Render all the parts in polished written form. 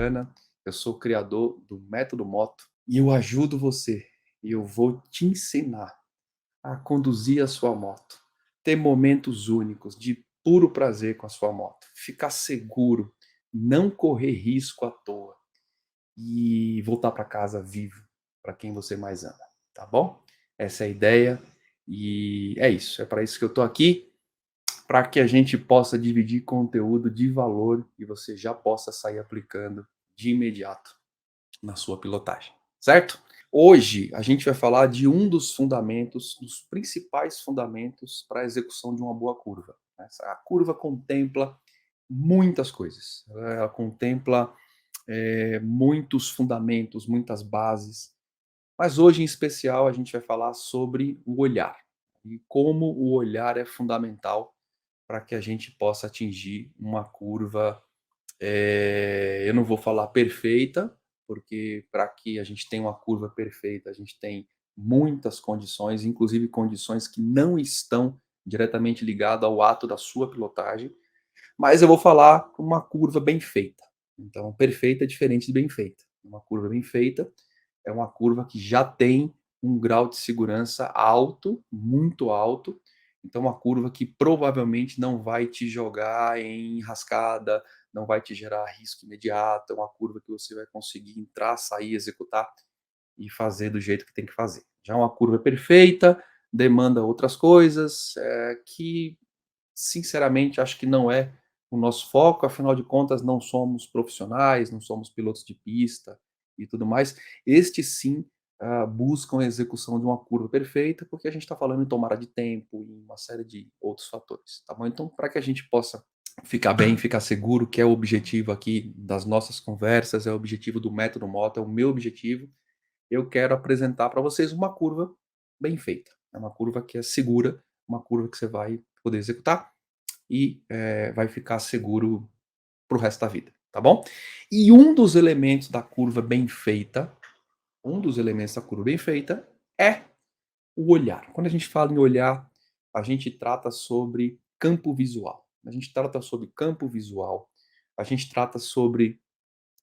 Mariana, eu sou o criador do Método Moto e eu ajudo você e eu vou te ensinar a conduzir a sua moto, ter momentos únicos de puro prazer com a sua moto, ficar seguro, não correr risco à toa e voltar para casa vivo, para quem você mais ama, tá bom? Essa é a ideia e é isso, é para isso que eu tô aqui, para que a gente possa dividir conteúdo de valor e você já possa sair aplicando de imediato na sua pilotagem, certo? Hoje a gente vai falar de um dos fundamentos, dos principais fundamentos para a execução de uma boa curva. A curva contempla muitas coisas, ela contempla muitos fundamentos, muitas bases, mas hoje em especial a gente vai falar sobre o olhar e como o olhar é fundamental para que a gente possa atingir uma curva, eu não vou falar perfeita, porque para que a gente tenha uma curva perfeita, a gente tem muitas condições, inclusive condições que não estão diretamente ligadas ao ato da sua pilotagem, mas eu vou falar uma curva bem feita. Então, perfeita é diferente de bem feita. Uma curva bem feita é uma curva que já tem um grau de segurança alto, muito alto. Então, uma curva que provavelmente não vai te jogar em enrascada, não vai te gerar risco imediato. É uma curva que você vai conseguir entrar, sair, executar e fazer do jeito que tem que fazer. Já uma curva perfeita demanda outras coisas que, sinceramente, acho que não é o nosso foco. Afinal de contas, não somos profissionais, não somos pilotos de pista e tudo mais. Estes sim buscam a execução de uma curva perfeita, porque a gente está falando em tomada de tempo e uma série de outros fatores, tá bom? Então, para que a gente possa ficar bem, ficar seguro, que é o objetivo aqui das nossas conversas, é o objetivo do Método Moto, é o meu objetivo, eu quero apresentar para vocês uma curva bem feita. É uma curva que é segura, uma curva que você vai poder executar e vai ficar seguro para o resto da vida, tá bom? E um dos elementos da curva bem feita, é o olhar. Quando a gente fala em olhar, a gente trata sobre campo visual. A gente trata sobre campo visual, a gente trata sobre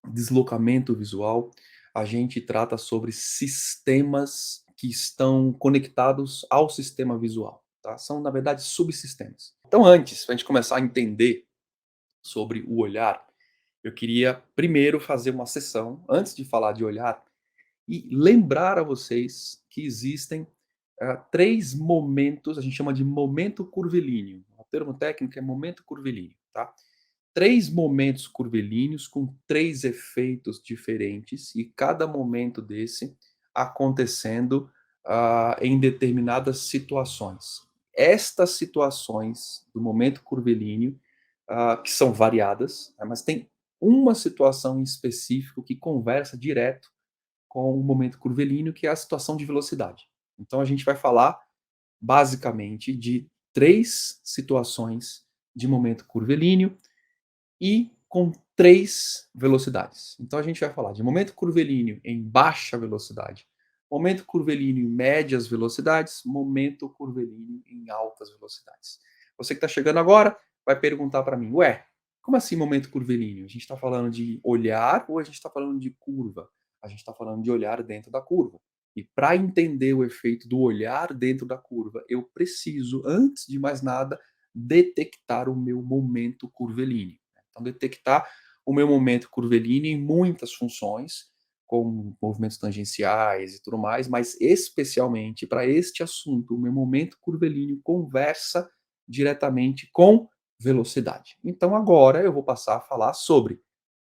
deslocamento visual, a gente trata sobre sistemas que estão conectados ao sistema visual, tá? São, na verdade, subsistemas. Então, antes, para a gente começar a entender sobre o olhar, eu queria primeiro fazer uma sessão, antes de falar de olhar, e lembrar a vocês que existem 3 momentos, a gente chama de momento curvilíneo. O termo técnico é momento curvilíneo, tá? 3 momentos curvilíneos com 3 efeitos diferentes e cada momento desse acontecendo em determinadas situações. Estas situações do momento curvilíneo, que são variadas, né, mas tem uma situação em específico que conversa direto com o momento curvilíneo, que é a situação de velocidade. Então a gente vai falar basicamente de 3 situações de momento curvilíneo e com 3 velocidades. Então a gente vai falar de momento curvilíneo em baixa velocidade, momento curvilíneo em médias velocidades, momento curvilíneo em altas velocidades. Você que está chegando agora vai perguntar para mim, ué, como assim momento curvilíneo? A gente está falando de olhar ou a gente está falando de curva? A gente está falando de olhar dentro da curva. E para entender o efeito do olhar dentro da curva, eu preciso, antes de mais nada, detectar o meu momento curvilíneo. Então, detectar o meu momento curvilíneo em muitas funções, como movimentos tangenciais e tudo mais, mas especialmente para este assunto, o meu momento curvilíneo conversa diretamente com velocidade. Então, agora eu vou passar a falar sobre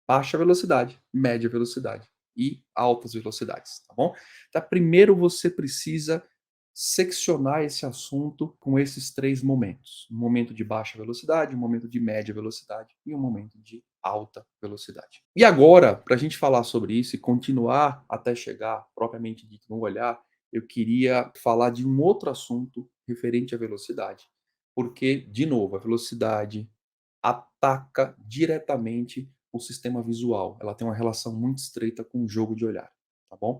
baixa velocidade, média velocidade e altas velocidades, tá bom? Então, primeiro você precisa seccionar esse assunto com esses 3 momentos: um momento de baixa velocidade, um momento de média velocidade e um momento de alta velocidade. E agora, para a gente falar sobre isso e continuar até chegar propriamente dito no olhar, eu queria falar de um outro assunto referente à velocidade, porque, de novo, a velocidade ataca diretamente o sistema visual. Ela tem uma relação muito estreita com o jogo de olhar, tá bom?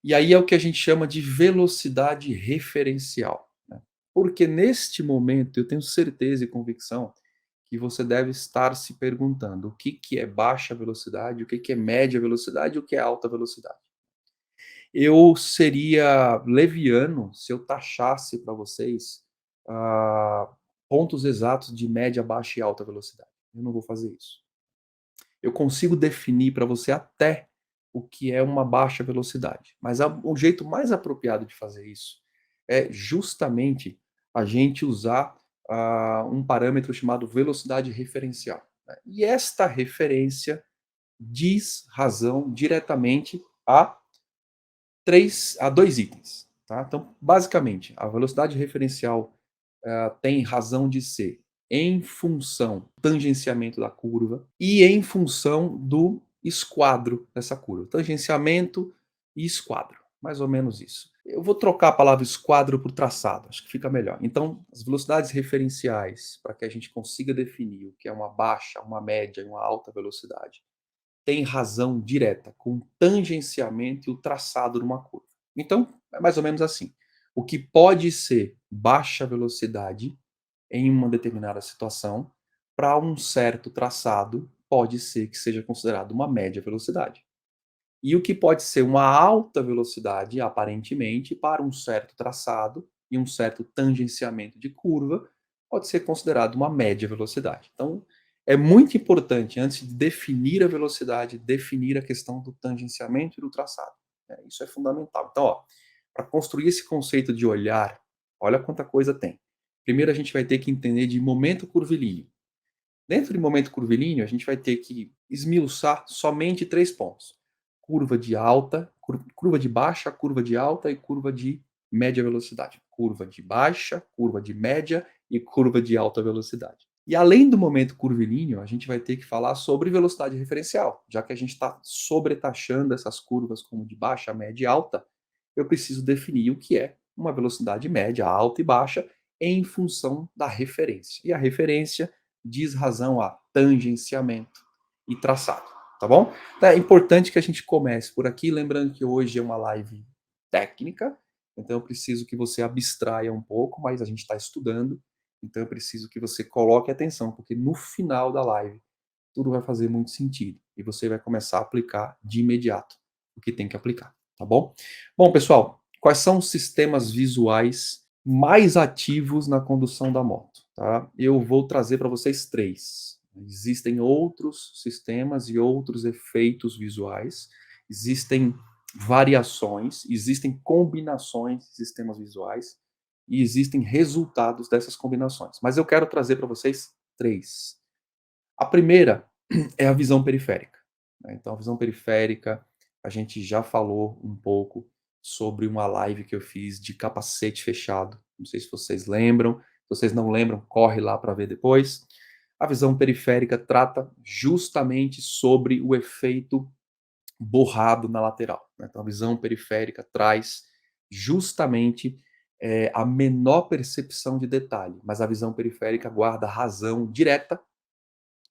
E aí é o que a gente chama de velocidade referencial, né? Porque neste momento eu tenho certeza e convicção que você deve estar se perguntando: o que que é baixa velocidade, o que que é média velocidade e o que é alta velocidade. Eu seria leviano se eu taxasse para vocês, ah, pontos exatos de média, baixa e alta velocidade. Eu não vou fazer isso. Eu consigo definir para você até o que é uma baixa velocidade, mas o jeito mais apropriado de fazer isso é justamente a gente usar, um parâmetro chamado velocidade referencial, né. E esta referência diz razão diretamente a 2 itens, tá. Então, basicamente, a velocidade referencial, tem razão de ser em função do tangenciamento da curva e em função do esquadro dessa curva. Tangenciamento e esquadro, mais ou menos isso. Eu vou trocar a palavra esquadro por traçado, acho que fica melhor. Então, as velocidades referenciais, para que a gente consiga definir o que é uma baixa, uma média e uma alta velocidade, tem razão direta com o tangenciamento e o traçado numa curva. Então, é mais ou menos assim. O que pode ser baixa velocidade em uma determinada situação, para um certo traçado, pode ser que seja considerado uma média velocidade. E o que pode ser uma alta velocidade, aparentemente, para um certo traçado e um certo tangenciamento de curva, pode ser considerado uma média velocidade. Então, é muito importante, antes de definir a velocidade, definir a questão do tangenciamento e do traçado. Isso é fundamental. Então, para construir esse conceito de olhar, olha quanta coisa tem. Primeiro, a gente vai ter que entender de momento curvilíneo. Dentro de momento curvilíneo, a gente vai ter que esmiuçar somente 3 pontos: curva de alta, curva de baixa, curva de alta e curva de média velocidade. Curva de baixa, curva de média e curva de alta velocidade. E além do momento curvilíneo, a gente vai ter que falar sobre velocidade referencial. Já que a gente está sobretaxando essas curvas como de baixa, média e alta, eu preciso definir o que é uma velocidade média, alta e baixa em função da referência. E a referência diz razão a tangenciamento e traçado, tá bom? Então é importante que a gente comece por aqui, lembrando que hoje é uma live técnica, então eu preciso que você abstraia um pouco, mas a gente está estudando, então eu preciso que você coloque atenção, porque no final da live tudo vai fazer muito sentido e você vai começar a aplicar de imediato o que tem que aplicar, tá bom? Bom, pessoal, quais são os sistemas visuais mais ativos na condução da moto, tá? Eu vou trazer para vocês 3. Existem outros sistemas e outros efeitos visuais, existem variações, existem combinações de sistemas visuais e existem resultados dessas combinações. Mas eu quero trazer para vocês 3. A primeira é a visão periférica, né. Então a visão periférica, a gente já falou um pouco sobre uma live que eu fiz de capacete fechado, não sei se vocês lembram, se vocês não lembram, corre lá para ver depois. A visão periférica trata justamente sobre o efeito borrado na lateral, né. Então a visão periférica traz justamente, a menor percepção de detalhe, mas a visão periférica guarda razão direta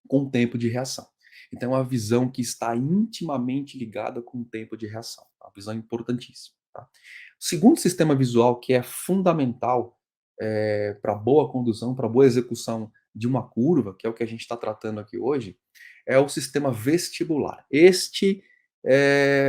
com o tempo de reação. Então, é uma visão que está intimamente ligada com o tempo de reação, é uma visão importantíssima, tá. O segundo sistema visual que é fundamental, pra boa condução, para boa execução de uma curva, que é o que a gente está tratando aqui hoje, é o sistema vestibular.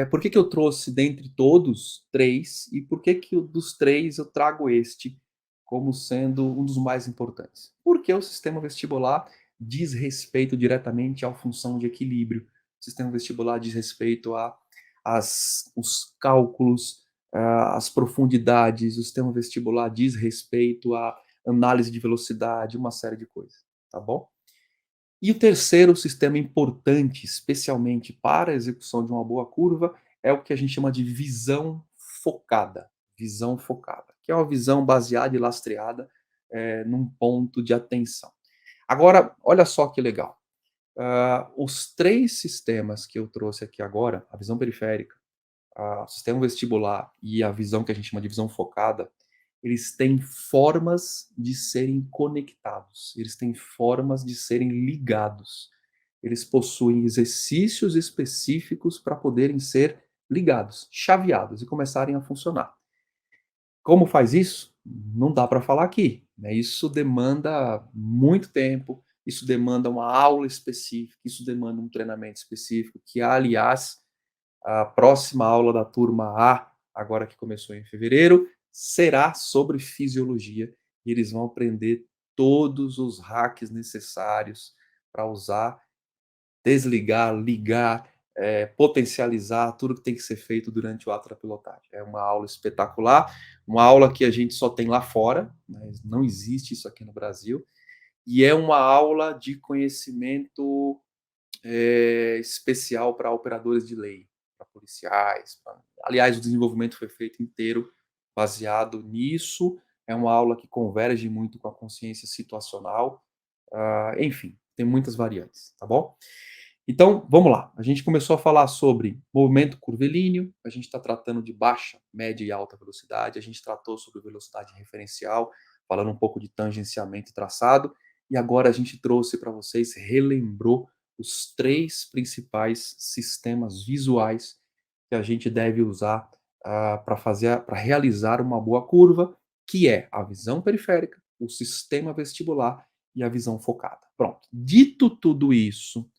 Por que que eu trouxe dentre todos 3 e por que que dos 3 eu trago este como sendo um dos mais importantes? Porque o sistema vestibular diz respeito diretamente à função de equilíbrio. O sistema vestibular diz respeito a os cálculos, as profundidades, o sistema vestibular diz respeito à análise de velocidade, uma série de coisas, tá bom? E o terceiro sistema importante, especialmente para a execução de uma boa curva, é o que a gente chama de visão focada. Visão focada, que é uma visão baseada e lastreada, num ponto de atenção. Agora, olha só que legal. Os 3 sistemas que eu trouxe aqui agora, a visão periférica, o sistema vestibular e a visão que a gente chama de visão focada, eles têm formas de serem conectados, eles têm formas de serem ligados. Eles possuem exercícios específicos para poderem ser ligados, chaveados e começarem a funcionar. Como faz isso? Não dá para falar aqui, né, isso demanda muito tempo, isso demanda uma aula específica, isso demanda um treinamento específico, que aliás, a próxima aula da turma A, agora que começou em fevereiro, será sobre fisiologia e eles vão aprender todos os hacks necessários para usar, desligar, ligar, potencializar tudo que tem que ser feito durante o ato da pilotagem. É uma aula espetacular, uma aula que a gente só tem lá fora, mas não existe isso aqui no Brasil, e é uma aula de conhecimento especial para operadores de lei, para policiais. Aliás, o desenvolvimento foi feito inteiro baseado nisso. É uma aula que converge muito com a consciência situacional. Enfim, tem muitas variantes, tá bom? Então, vamos lá. A gente começou a falar sobre movimento curvilíneo, a gente está tratando de baixa, média e alta velocidade, a gente tratou sobre velocidade referencial, falando um pouco de tangenciamento e traçado, e agora a gente trouxe para vocês, relembrou os três principais sistemas visuais que a gente deve usar para realizar uma boa curva, que é a visão periférica, o sistema vestibular e a visão focada. Pronto. Dito tudo isso,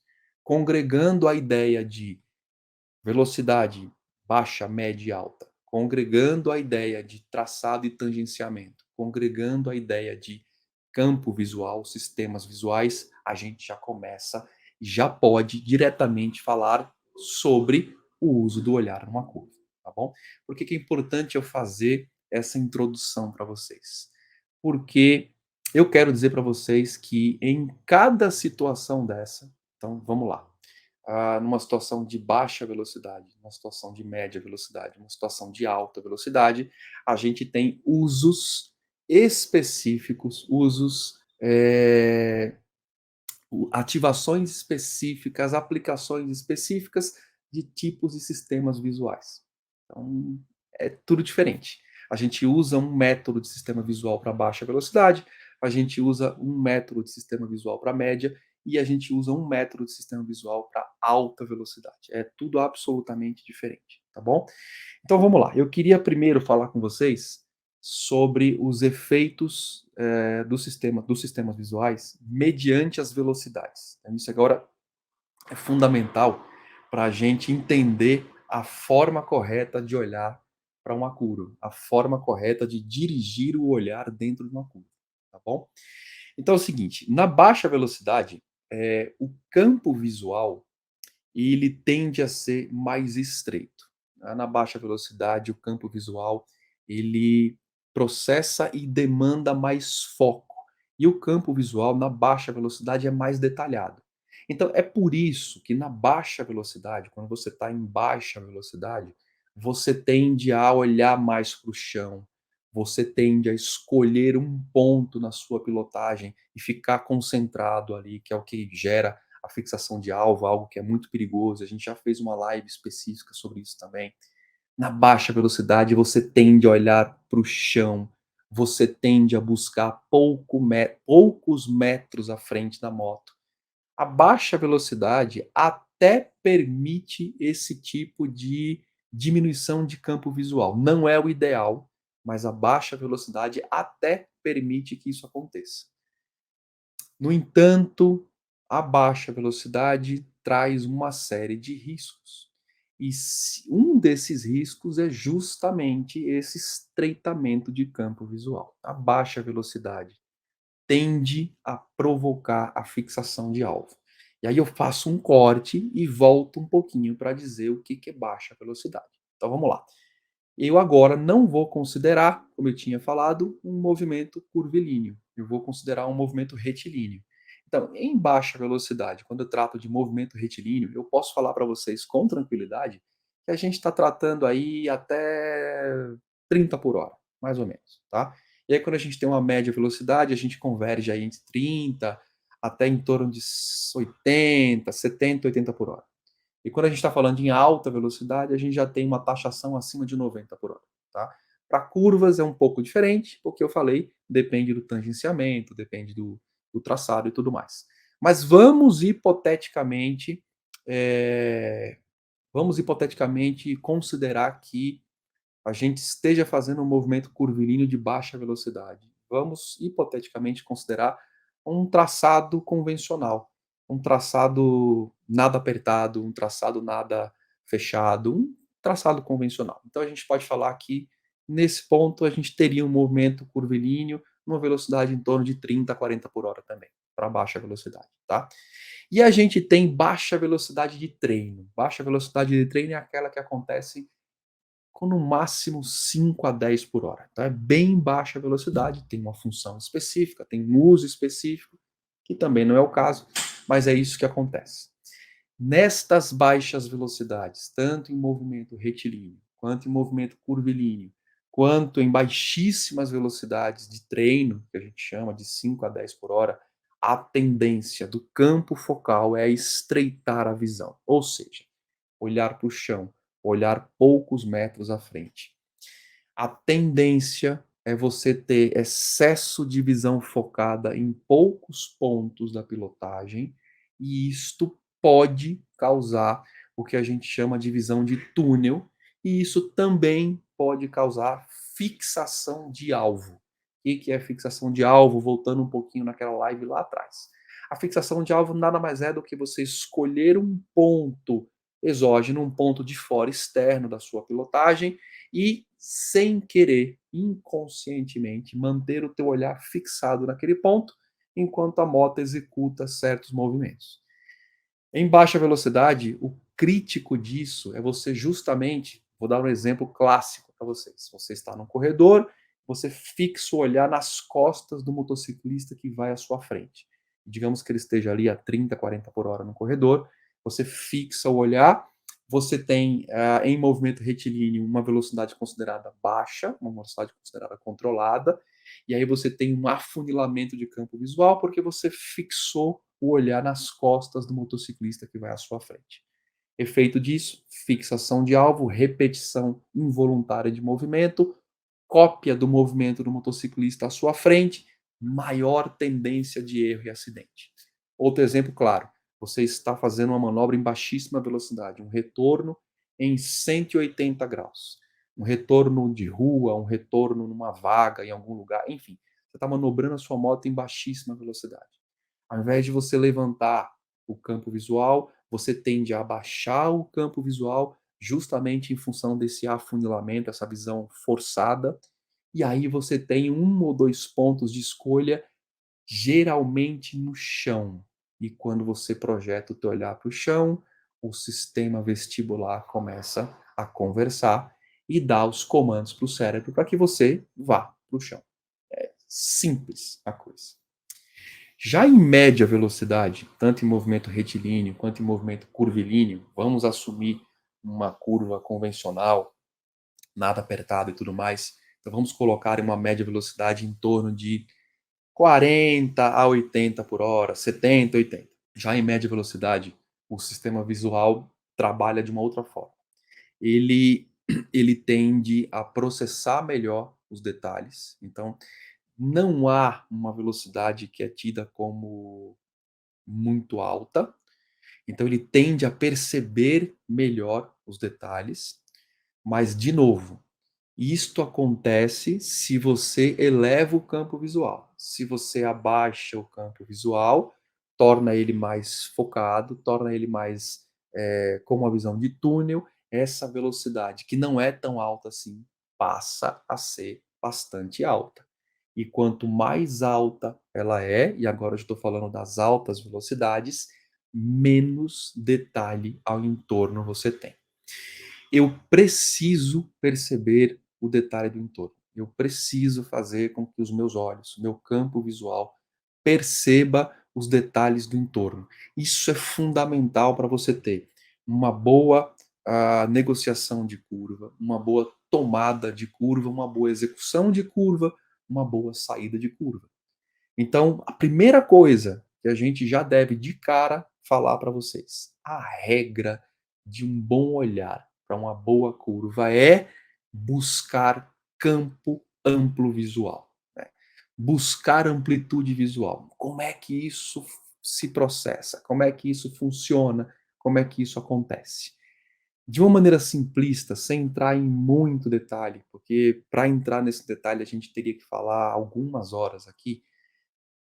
congregando a ideia de velocidade baixa, média e alta, congregando a ideia de traçado e tangenciamento, congregando a ideia de campo visual, sistemas visuais, a gente já começa, já pode diretamente falar sobre o uso do olhar numa curva, tá bom? Por que que é importante eu fazer essa introdução para vocês? Porque eu quero dizer para vocês que em cada situação dessa, então vamos lá, numa situação de baixa velocidade, numa situação de média velocidade, numa situação de alta velocidade, a gente tem usos específicos, usos, ativações específicas, aplicações específicas de tipos e sistemas visuais. Então, é tudo diferente. A gente usa um método de sistema visual para baixa velocidade, a gente usa um método de sistema visual para média e a gente usa um método de sistema visual para alta velocidade. É tudo absolutamente diferente, tá bom? Então vamos lá. Eu queria primeiro falar com vocês sobre os efeitos dos sistemas visuais mediante as velocidades. Então, isso agora é fundamental para a gente entender a forma correta de olhar para uma curva, a forma correta de dirigir o olhar dentro de uma curva, tá bom? Então é o seguinte, na baixa velocidade, o campo visual ele tende a ser mais estreito. Na baixa velocidade, o campo visual ele processa e demanda mais foco. E o campo visual na baixa velocidade é mais detalhado. Então é por isso que na baixa velocidade, quando você está em baixa velocidade, você tende a olhar mais para o chão, você tende a escolher um ponto na sua pilotagem e ficar concentrado ali, que é o que gera a fixação de alvo, algo que é muito perigoso. A gente já fez uma live específica sobre isso também. Na baixa velocidade, você tende a olhar para o chão, você tende a buscar poucos metros à frente da moto. A baixa velocidade até permite esse tipo de diminuição de campo visual. Não é o ideal, mas a baixa velocidade até permite que isso aconteça. No entanto, a baixa velocidade traz uma série de riscos. E um desses riscos é justamente esse estreitamento de campo visual. A baixa velocidade tende a provocar a fixação de alvo. E aí eu faço um corte e volto um pouquinho para dizer o que é baixa velocidade. Então vamos lá. Eu agora não vou considerar, como eu tinha falado, um movimento curvilíneo. Eu vou considerar um movimento retilíneo. Então, em baixa velocidade, quando eu trato de movimento retilíneo, eu posso falar para vocês com tranquilidade que a gente está tratando aí até 30 por hora, mais ou menos, tá? E aí, quando a gente tem uma média velocidade, a gente converge aí entre 30 até em torno de 80, 70, 80 por hora. E quando a gente está falando em alta velocidade, a gente já tem uma taxação acima de 90 por hora. Tá? Para curvas é um pouco diferente, porque eu falei, depende do tangenciamento, depende do traçado e tudo mais. Mas é, vamos hipoteticamente considerar que a gente esteja fazendo um movimento curvilíneo de baixa velocidade. Vamos hipoteticamente considerar um traçado convencional, um traçado nada apertado, um traçado nada fechado, um traçado convencional. Então a gente pode falar que, nesse ponto, a gente teria um movimento curvilíneo numa velocidade em torno de 30 a 40 por hora também, para baixa velocidade, tá? E a gente tem baixa velocidade de treino. Baixa velocidade de treino é aquela que acontece com no máximo 5 a 10 por hora. Então é bem baixa velocidade, tem uma função específica, tem um uso específico, que também não é o caso, mas é isso que acontece. Nestas baixas velocidades, tanto em movimento retilíneo, quanto em movimento curvilíneo, quanto em baixíssimas velocidades de treino, que a gente chama de 5 a 10 por hora, a tendência do campo focal é estreitar a visão, ou seja, olhar para o chão, olhar poucos metros à frente. A tendência é você ter excesso de visão focada em poucos pontos da pilotagem, e isto pode causar o que a gente chama de visão de túnel, e isso também pode causar fixação de alvo. O que é fixação de alvo? Voltando um pouquinho naquela live lá atrás. A fixação de alvo nada mais é do que você escolher um ponto exógeno, um ponto de fora externo da sua pilotagem, e, sem querer, inconscientemente, manter o teu olhar fixado naquele ponto enquanto a moto executa certos movimentos. Em baixa velocidade, o crítico disso é você justamente, vou dar um exemplo clássico para vocês. Você está num corredor, você fixa o olhar nas costas do motociclista que vai à sua frente. Digamos que ele esteja ali a 30, 40 por hora no corredor, você fixa o olhar, você tem em movimento retilíneo uma velocidade considerada baixa, uma velocidade considerada controlada, e aí você tem um afunilamento de campo visual porque você fixou o olhar nas costas do motociclista que vai à sua frente. Efeito disso, fixação de alvo, repetição involuntária de movimento, cópia do movimento do motociclista à sua frente, maior tendência de erro e acidente. Outro exemplo claro, você está fazendo uma manobra em baixíssima velocidade, um retorno em 180 graus. Um retorno de rua, um retorno numa vaga, em algum lugar, enfim. Você está manobrando a sua moto em baixíssima velocidade. Ao invés de você levantar o campo visual, você tende a abaixar o campo visual justamente em função desse afunilamento, essa visão forçada, e aí você tem um ou dois pontos de escolha, geralmente no chão. E quando você projeta o teu olhar para o chão, o sistema vestibular começa a conversar e dá os comandos para o cérebro para que você vá para o chão. É simples a coisa. Já em média velocidade, tanto em movimento retilíneo quanto em movimento curvilíneo, vamos assumir uma curva convencional, nada apertado e tudo mais. Então vamos colocar uma média velocidade em torno de 40 a 80 por hora, 70, 80. Já em média velocidade, o sistema visual trabalha de uma outra forma. Ele, ele tende a processar melhor os detalhes. Então, não há uma velocidade que é tida como muito alta, então ele tende a perceber melhor os detalhes, mas, de novo, isto acontece se você eleva o campo visual. Se você abaixa o campo visual, torna ele mais focado, torna ele mais com uma visão de túnel, essa velocidade, que não é tão alta assim, passa a ser bastante alta. E quanto mais alta ela é, e agora eu estou falando das altas velocidades, menos detalhe ao entorno você tem. Eu preciso perceber o detalhe do entorno. Eu preciso fazer com que os meus olhos, meu campo visual, perceba os detalhes do entorno. Isso é fundamental para você ter uma boa negociação de curva, uma boa tomada de curva, uma boa execução de curva, uma boa saída de curva. Então, a primeira coisa que a gente já deve de cara falar para vocês, a regra de um bom olhar para uma boa curva é buscar campo amplo visual, né? Buscar amplitude visual. Como é que isso se processa? Como é que isso funciona? Como é que isso acontece? De uma maneira simplista, sem entrar em muito detalhe, porque para entrar nesse detalhe a gente teria que falar algumas horas aqui.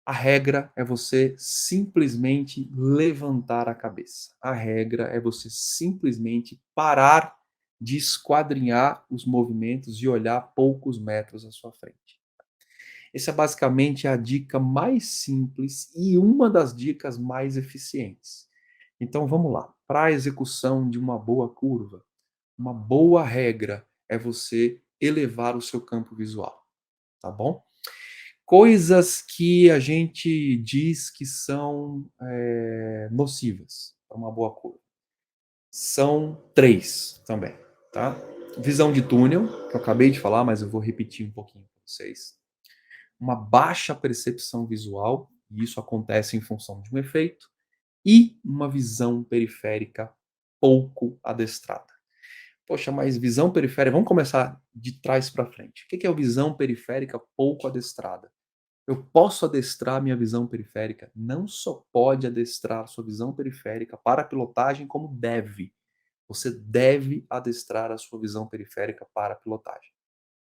A regra é você simplesmente levantar a cabeça. A regra é você simplesmente parar de esquadrinhar os movimentos e olhar poucos metros à sua frente. Essa é basicamente a dica mais simples e uma das dicas mais eficientes. Então vamos lá. Para a execução de uma boa curva, uma boa regra é você elevar o seu campo visual, tá bom? Coisas que a gente diz que são nocivas para uma boa curva. São três também, tá? Visão de túnel, que eu acabei de falar, mas eu vou repetir um pouquinho para vocês. Uma baixa percepção visual, e isso acontece em função de um efeito, e uma visão periférica pouco adestrada. Poxa, mas visão periférica, vamos começar de trás para frente. O que é a visão periférica pouco adestrada? Eu posso adestrar minha visão periférica? Não só pode adestrar sua visão periférica para a pilotagem, como deve. Você deve adestrar a sua visão periférica para a pilotagem.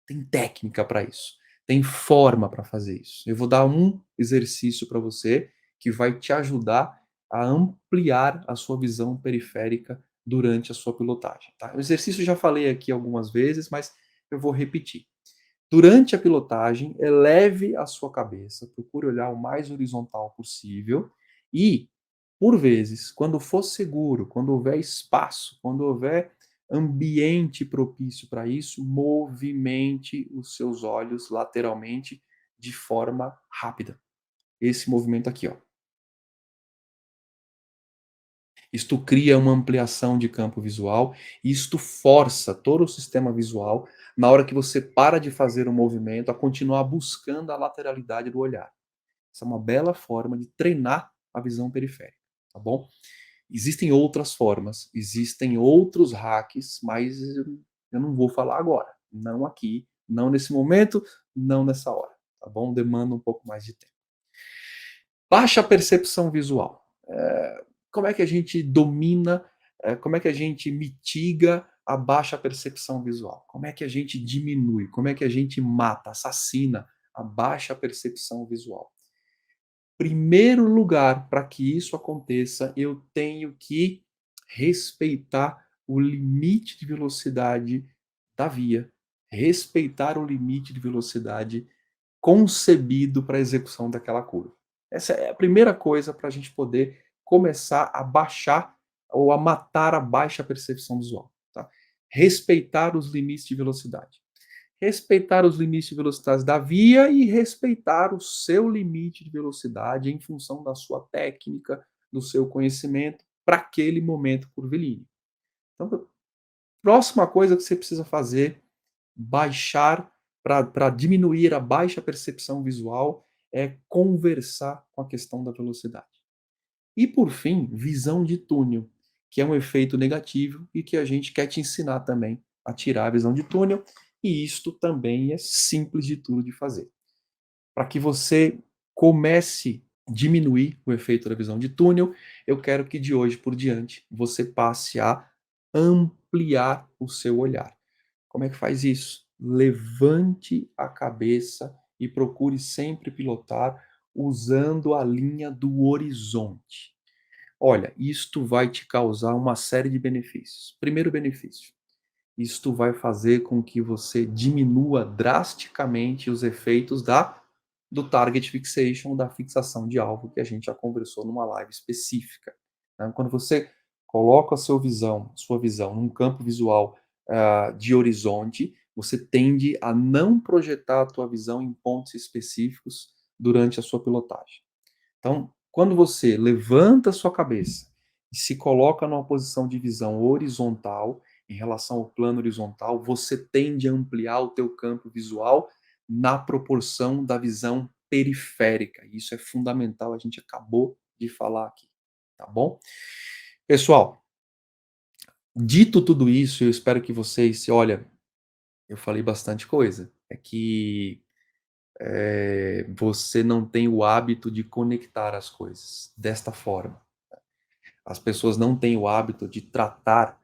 Tem técnica para isso, tem forma para fazer isso. Eu vou dar um exercício para você que vai te ajudar a ampliar a sua visão periférica durante a sua pilotagem, tá? O exercício eu já falei aqui algumas vezes, mas eu vou repetir. Durante a pilotagem, eleve a sua cabeça, procure olhar o mais horizontal possível e, por vezes, quando for seguro, quando houver espaço, quando houver ambiente propício para isso, movimente os seus olhos lateralmente de forma rápida. Esse movimento aqui, ó. Isto cria uma ampliação de campo visual e isto força todo o sistema visual, na hora que você para de fazer o movimento, a continuar buscando a lateralidade do olhar. Essa é uma bela forma de treinar a visão periférica, tá bom? Existem outras formas, existem outros hacks, mas eu não vou falar agora. Não aqui, não nesse momento, não nessa hora, tá bom? Demanda um pouco mais de tempo. Baixa percepção visual. Como é que a gente domina, como é que a gente mitiga a baixa percepção visual? Como é que a gente diminui? Como é que a gente mata, assassina a baixa percepção visual? Primeiro lugar, para que isso aconteça, eu tenho que respeitar o limite de velocidade da via, respeitar o limite de velocidade concebido para a execução daquela curva. Essa é a primeira coisa para a gente poder começar a baixar ou a matar a baixa percepção visual, tá? Respeitar os limites de velocidade. Respeitar os limites de velocidade da via e respeitar o seu limite de velocidade em função da sua técnica, do seu conhecimento para aquele momento curvilíneo. Então, próxima coisa que você precisa fazer, baixar para diminuir a baixa percepção visual, é conversar com a questão da velocidade. E por fim, visão de túnel, que é um efeito negativo e que a gente quer te ensinar também a tirar a visão de túnel, e isto também é simples de tudo de fazer. Para que você comece a diminuir o efeito da visão de túnel, eu quero que de hoje por diante você passe a ampliar o seu olhar. Como é que faz isso? Levante a cabeça e procure sempre pilotar usando a linha do horizonte. Olha, isto vai te causar uma série de benefícios. Primeiro benefício, isto vai fazer com que você diminua drasticamente os efeitos do target fixation, da fixação de alvo que a gente já conversou numa live específica, né? Quando você coloca a sua visão num campo visual de horizonte, você tende a não projetar a tua visão em pontos específicos durante a sua pilotagem. Então, quando você levanta a sua cabeça e se coloca numa posição de visão horizontal, em relação ao plano horizontal, você tende a ampliar o teu campo visual na proporção da visão periférica. Isso é fundamental, a gente acabou de falar aqui, tá bom? Pessoal, dito tudo isso, eu espero que vocês, olha, eu falei bastante coisa, é que você não tem o hábito de conectar as coisas desta forma. As pessoas não têm o hábito de tratar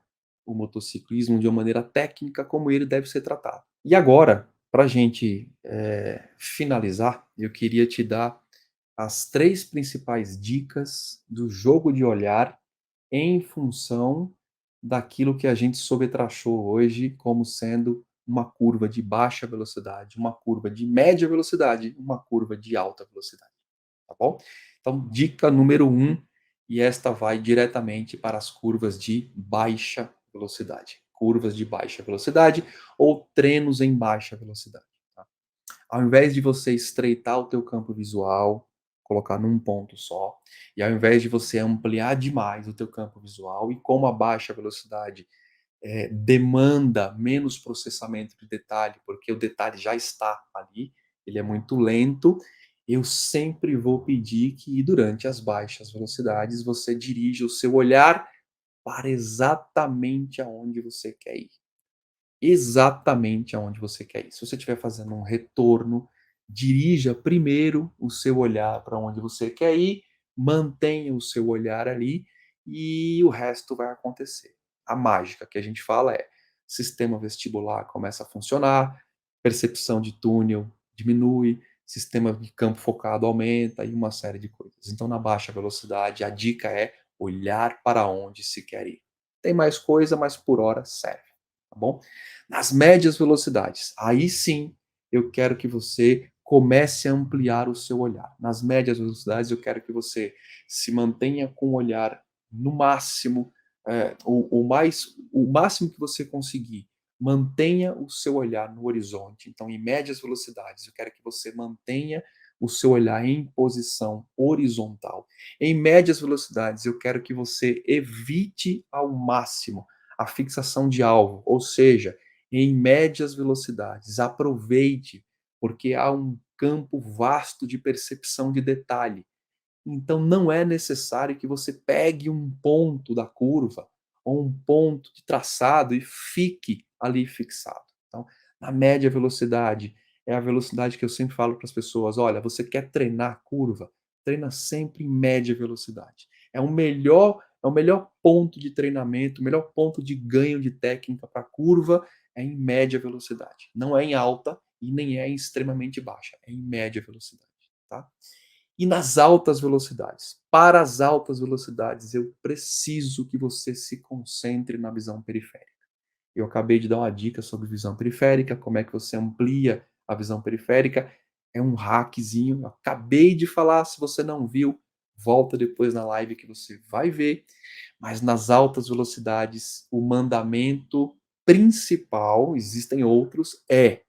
o motociclismo de uma maneira técnica como ele deve ser tratado. E agora, para a gente finalizar, eu queria te dar as 3 principais dicas do jogo de olhar em função daquilo que a gente sobretaxou hoje como sendo uma curva de baixa velocidade, uma curva de média velocidade, uma curva de alta velocidade, tá bom? Então, dica número um, e esta vai diretamente para as curvas de baixa velocidade. Curvas de baixa velocidade ou treinos em baixa velocidade, tá? Ao invés de você estreitar o teu campo visual, colocar num ponto só, e ao invés de você ampliar demais o teu campo visual, e como a baixa velocidade demanda menos processamento de detalhe, porque o detalhe já está ali, ele é muito lento, eu sempre vou pedir que durante as baixas velocidades você dirija o seu olhar para exatamente aonde você quer ir, exatamente aonde você quer ir. Se você estiver fazendo um retorno, dirija primeiro o seu olhar para onde você quer ir, mantenha o seu olhar ali e o resto vai acontecer. A mágica que a gente fala é: sistema vestibular começa a funcionar, percepção de túnel diminui, sistema de campo focado aumenta e uma série de coisas. Então, na baixa velocidade, a dica é olhar para onde se quer ir. Tem mais coisa, mas por hora serve, tá bom? Nas médias velocidades, aí sim eu quero que você comece a ampliar o seu olhar. Nas médias velocidades, eu quero que você se mantenha com o olhar no máximo, o máximo que você conseguir. Mantenha o seu olhar no horizonte. Então, em médias velocidades, eu quero que você mantenha o seu olhar em posição horizontal. Em médias velocidades, eu quero que você evite ao máximo a fixação de alvo, ou seja, em médias velocidades. Aproveite, porque há um campo vasto de percepção de detalhe. Então não é necessário que você pegue um ponto da curva ou um ponto de traçado e fique ali fixado. Então, na média velocidade, é a velocidade que eu sempre falo para as pessoas: olha, você quer treinar curva? Treina sempre em média velocidade. É o melhor ponto de treinamento, o melhor ponto de ganho de técnica para curva é em média velocidade. Não é em alta e nem é em extremamente baixa, é em média velocidade, tá? E nas altas velocidades? Para as altas velocidades, eu preciso que você se concentre na visão periférica. Eu acabei de dar uma dica sobre visão periférica, como é que você amplia a visão periférica. É um hackzinho, eu acabei de falar, se você não viu, volta depois na live que você vai ver. Mas nas altas velocidades, o mandamento principal, existem outros, é: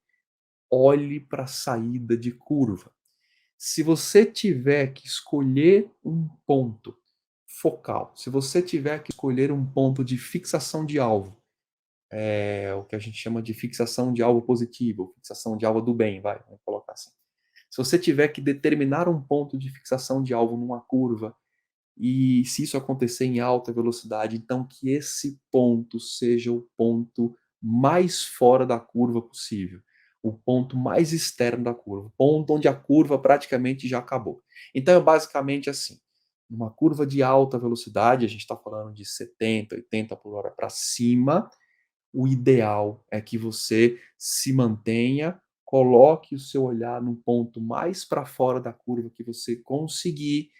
olhe para a saída de curva. Se você tiver que escolher um ponto focal, se você tiver que escolher um ponto de fixação de alvo, é o que a gente chama de fixação de alvo positivo, fixação de alvo do bem, vamos colocar assim. Se você tiver que determinar um ponto de fixação de alvo numa curva, e se isso acontecer em alta velocidade, então que esse ponto seja o ponto mais fora da curva possível, o ponto mais externo da curva, o ponto onde a curva praticamente já acabou. Então é basicamente assim: numa curva de alta velocidade, a gente está falando de 70, 80 por hora para cima, o ideal é que você se mantenha, coloque o seu olhar no ponto mais para fora da curva que você conseguir,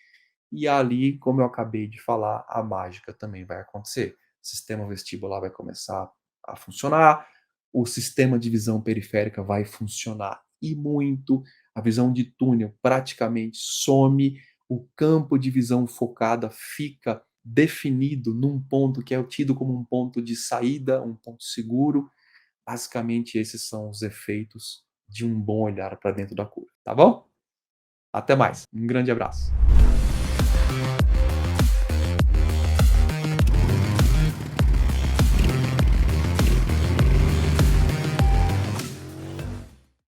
e ali, como eu acabei de falar, a mágica também vai acontecer. O sistema vestibular vai começar a funcionar, o sistema de visão periférica vai funcionar e muito, a visão de túnel praticamente some, o campo de visão focada fica definido num ponto que é tido como um ponto de saída, um ponto seguro. Basicamente, esses são os efeitos de um bom olhar para dentro da curva, tá bom? Até mais, um grande abraço.